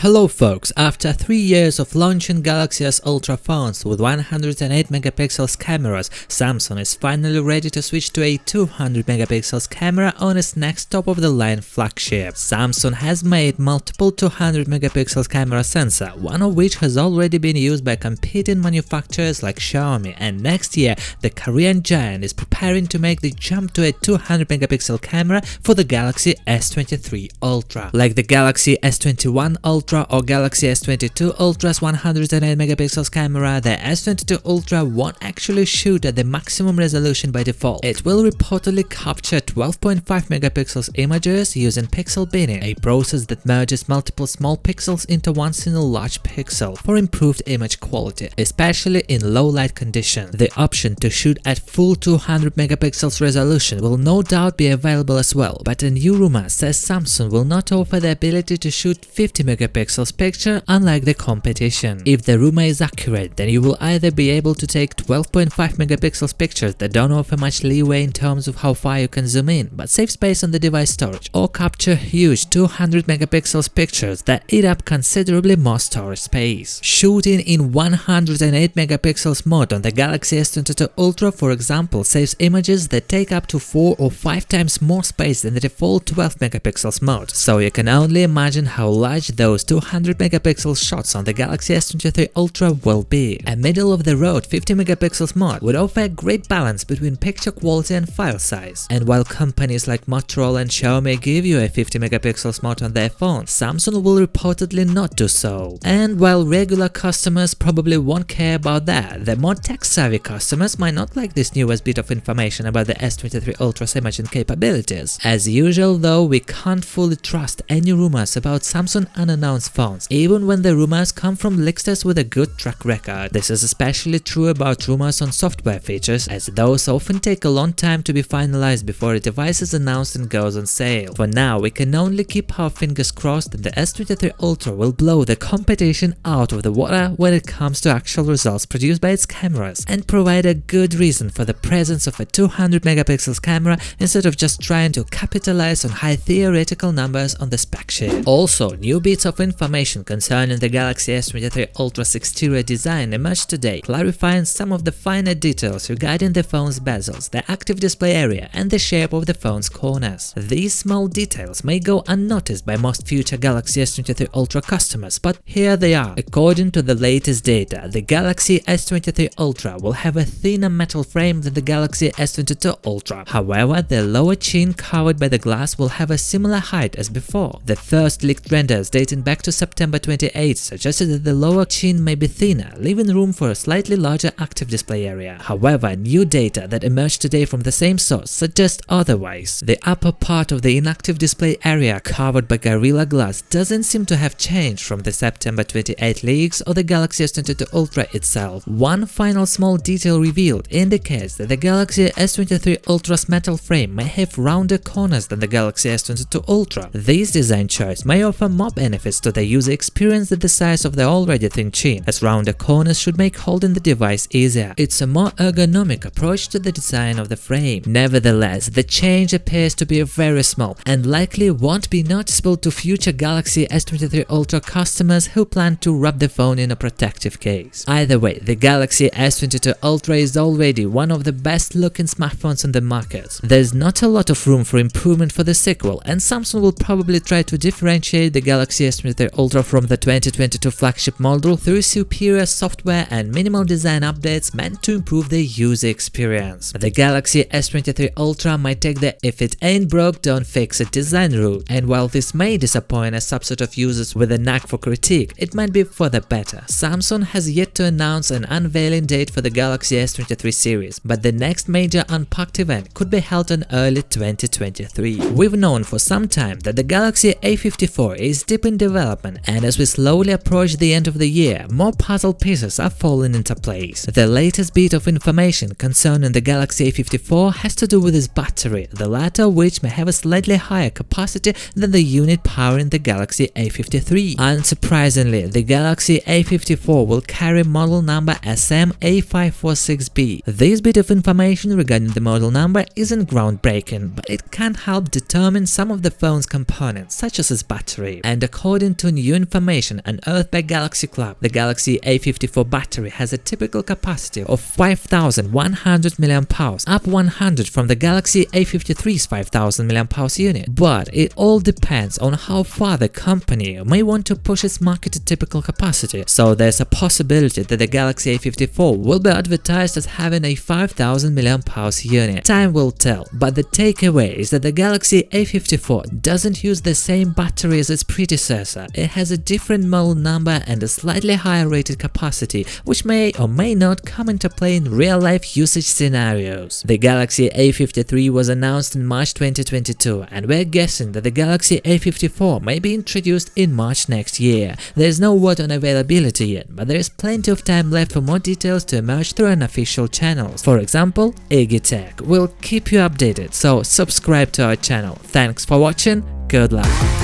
Hello folks, after 3 years of launching Galaxy S Ultra phones with 108 megapixels cameras, Samsung is finally ready to switch to a 200 megapixels camera on its next top-of-the-line flagship. Samsung has made multiple 200 megapixels camera sensor, one of which has already been used by competing manufacturers like Xiaomi, and next year the Korean giant is preparing to make the jump to a 200 megapixel camera for the Galaxy S23 Ultra. Like the Galaxy S21 Ultra or Galaxy S22 Ultra's 108 megapixels camera, the S22 Ultra won't actually shoot at the maximum resolution by default. It will reportedly capture 12.5 megapixels images using pixel binning, a process that merges multiple small pixels into one single large pixel for improved image quality, especially in low light conditions. The option to shoot at full 200 megapixels resolution will no doubt be available as well, but a new rumor says Samsung will not offer the ability to shoot 50 megapixels picture unlike the competition. If the rumor is accurate, then you will either be able to take 12.5 megapixels pictures that don't offer much leeway in terms of how far you can zoom in but save space on the device storage, or capture huge 200 megapixels pictures that eat up considerably more storage space. Shooting in 108 megapixels mode on the Galaxy S22 Ultra, for example, saves images that take up to 4 or 5 times more space than the default 12 megapixels mode, so you can only imagine how large those 200 megapixel shots on the Galaxy S23 Ultra will be. A middle-of-the-road 50 megapixels mode would offer a great balance between picture quality and file size. And while companies like Motorola and Xiaomi give you a 50 megapixels mode on their phones, Samsung will reportedly not do so. And while regular customers probably won't care about that, the more tech-savvy customers might not like this newest bit of information about the S23 Ultra's imaging capabilities. As usual though, we can't fully trust any rumors about Samsung unannounced phones, even when the rumors come from leaksters with a good track record. This is especially true about rumors on software features, as those often take a long time to be finalized before a device is announced and goes on sale. For now, we can only keep our fingers crossed that the S23 Ultra will blow the competition out of the water when it comes to actual results produced by its cameras, and provide a good reason for the presence of a 200 megapixels camera instead of just trying to capitalize on high theoretical numbers on the spec sheet. Also, new bits of information concerning the Galaxy S23 Ultra's exterior design emerged today, clarifying some of the finer details regarding the phone's bezels, the active display area, and the shape of the phone's corners. These small details may go unnoticed by most future Galaxy S23 Ultra customers, but here they are. According to the latest data, the Galaxy S23 Ultra will have a thinner metal frame than the Galaxy S22 Ultra. However, the lower chin covered by the glass will have a similar height as before. The first leaked renders dating back to September 28 suggested that the lower chin may be thinner, leaving room for a slightly larger active display area. However, new data that emerged today from the same source suggests otherwise. The upper part of the inactive display area covered by Gorilla Glass doesn't seem to have changed from the September 28 leaks or the Galaxy S22 Ultra itself. One final small detail revealed indicates that the Galaxy S23 Ultra's metal frame may have rounder corners than the Galaxy S22 Ultra. This design choice may offer more benefits to the user experience than the size of the already thin chin, as rounder corners should make holding the device easier. It's a more ergonomic approach to the design of the frame. Nevertheless, the change appears to be very small and likely won't be noticeable to future Galaxy S23 Ultra customers who plan to wrap the phone in a protective case. Either way, the Galaxy S22 Ultra is already one of the best looking smartphones on the market. There's not a lot of room for improvement for the sequel, and Samsung will probably try to differentiate the Galaxy S23 Ultra from the 2022 flagship model through superior software and minimal design updates meant to improve the user experience. The Galaxy S23 Ultra might take the "if it ain't broke, don't fix it" design route, and while this may disappoint a subset of users with a knack for critique, it might be for the better. Samsung has yet to announce an unveiling date for the Galaxy S23 series, but the next major unpacked event could be held in early 2023. We've known for some time that the Galaxy A54 is deep in development, and as we slowly approach the end of the year, more puzzle pieces are falling into place. The latest bit of information concerning the Galaxy A54 has to do with its battery, the latter of which may have a slightly higher capacity than the unit powering the Galaxy A53. Unsurprisingly, the Galaxy A54 will carry model number SM-A546B. This bit of information regarding the model number isn't groundbreaking, but it can help determine some of the phone's components, such as its battery. And according According to new information unearthed by Galaxy Club, the Galaxy A54 battery has a typical capacity of 5,100 mAh, up 100 from the Galaxy A53's 5,000 mAh unit. But it all depends on how far the company may want to push its marketed typical capacity, so there's a possibility that the Galaxy A54 will be advertised as having a 5,000 mAh unit. Time will tell, but the takeaway is that the Galaxy A54 doesn't use the same battery as its predecessor. It has a different model number and a slightly higher rated capacity, which may or may not come into play in real-life usage scenarios. The Galaxy A53 was announced in March 2022, and we're guessing that the Galaxy A54 may be introduced in March next year. There is no word on availability yet, but there is plenty of time left for more details to emerge through unofficial channels. For example, Iggy Tech. We'll keep you updated, so subscribe to our channel. Thanks for watching, good luck!